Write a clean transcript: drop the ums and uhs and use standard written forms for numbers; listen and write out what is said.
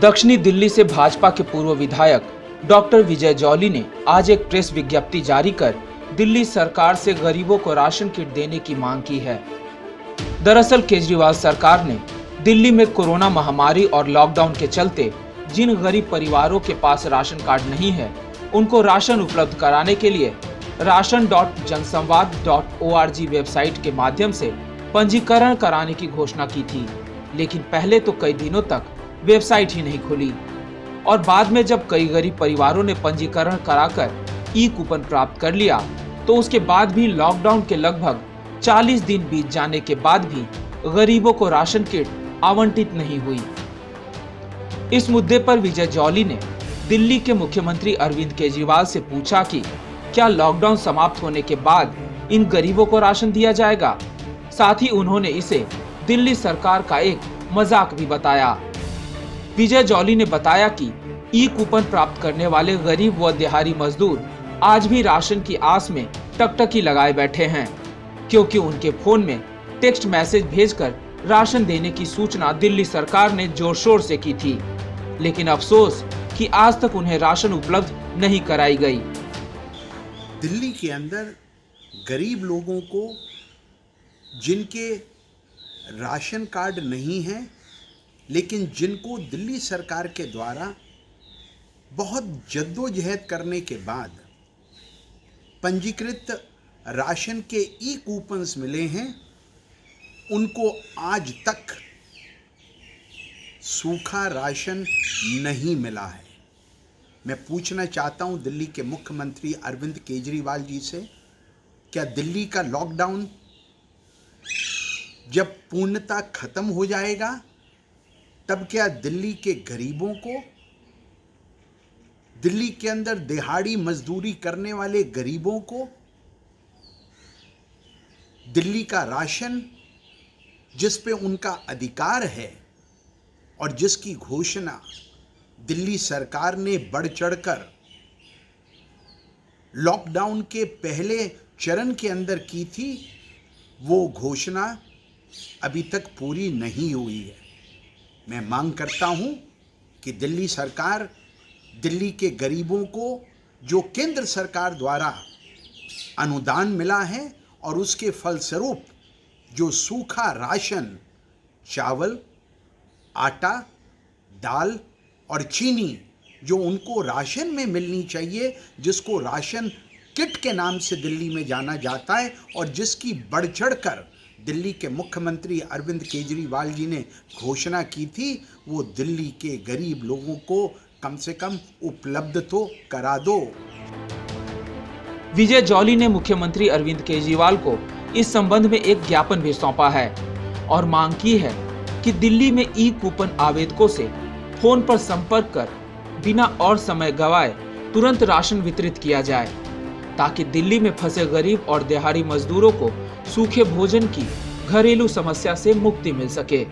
दक्षिणी दिल्ली से भाजपा के पूर्व विधायक डॉक्टर विजय जॉली ने आज एक प्रेस विज्ञप्ति जारी कर दिल्ली सरकार से गरीबों को राशन किट देने की मांग की है। दरअसल केजरीवाल सरकार ने दिल्ली में कोरोना महामारी और लॉकडाउन के चलते जिन गरीब परिवारों के पास राशन कार्ड नहीं है, उनको राशन उपलब्ध कराने के लिए ration.jansamvad.org वेबसाइट के माध्यम से पंजीकरण कराने की घोषणा की थी। लेकिन पहले तो कई दिनों तक वेबसाइट ही नहीं खुली और बाद में जब कई गरीब परिवारों ने पंजीकरण कराकर ई कूपन प्राप्त कर लिया, तो उसके बाद भी लॉकडाउन के लगभग 40 दिन बीत जाने के बाद भी गरीबों को राशन किट आवंटित नहीं हुई। इस मुद्दे पर विजय जॉली ने दिल्ली के मुख्यमंत्री अरविंद केजरीवाल से पूछा कि क्या लॉकडाउन समाप्त होने के बाद इन गरीबों को राशन दिया जाएगा। साथ ही उन्होंने इसे दिल्ली सरकार का एक मजाक भी बताया। विजय जॉली ने बताया कि ई कूपन प्राप्त करने वाले गरीब व दिहाड़ी मजदूर आज भी राशन की आस में टकटकी लगाए बैठे हैं, क्योंकि उनके फोन में टेक्स्ट मैसेज भेजकर राशन देने की सूचना दिल्ली सरकार ने जोर शोर से की थी, लेकिन अफसोस कि आज तक उन्हें राशन उपलब्ध नहीं कराई गई। दिल्ली के अंदर गरीब लोगों को जिनके राशन कार्ड नहीं है, लेकिन जिनको दिल्ली सरकार के द्वारा बहुत जद्दोजहद करने के बाद पंजीकृत राशन के ई कूपन्स मिले हैं, उनको आज तक सूखा राशन नहीं मिला है। मैं पूछना चाहता हूं दिल्ली के मुख्यमंत्री अरविंद केजरीवाल जी से, क्या दिल्ली का लॉकडाउन जब पूर्णतः खत्म हो जाएगा, तब क्या दिल्ली के गरीबों को, दिल्ली के अंदर दिहाड़ी मजदूरी करने वाले गरीबों को दिल्ली का राशन, जिस पे उनका अधिकार है और जिसकी घोषणा दिल्ली सरकार ने बढ़ चढ़कर लॉकडाउन के पहले चरण के अंदर की थी, वो घोषणा अभी तक पूरी नहीं हुई है। मैं मांग करता हूं कि दिल्ली सरकार दिल्ली के गरीबों को जो केंद्र सरकार द्वारा अनुदान मिला है और उसके फलस्वरूप जो सूखा राशन, चावल, आटा, दाल और चीनी जो उनको राशन में मिलनी चाहिए, जिसको राशन किट के नाम से दिल्ली में जाना जाता है और जिसकी बढ़ चढ़कर दिल्ली के मुख्यमंत्री अरविंद केजरीवाल जी ने घोषणा की थी, वो दिल्ली के गरीब लोगों को कम से कम उपलब्ध तो करा दो। विजय जॉली ने मुख्यमंत्री अरविंद केजरीवाल को इस संबंध में एक ज्ञापन भी सौंपा है और मांग की है कि दिल्ली में ई कूपन आवेदकों से फोन पर संपर्क कर बिना और समय गवाए तुरंत राशन वितरित किया जाए, ताकि दिल्ली में फंसे गरीब और दिहाड़ी मजदूरों को सूखे भोजन की घरेलू समस्या से मुक्ति मिल सके।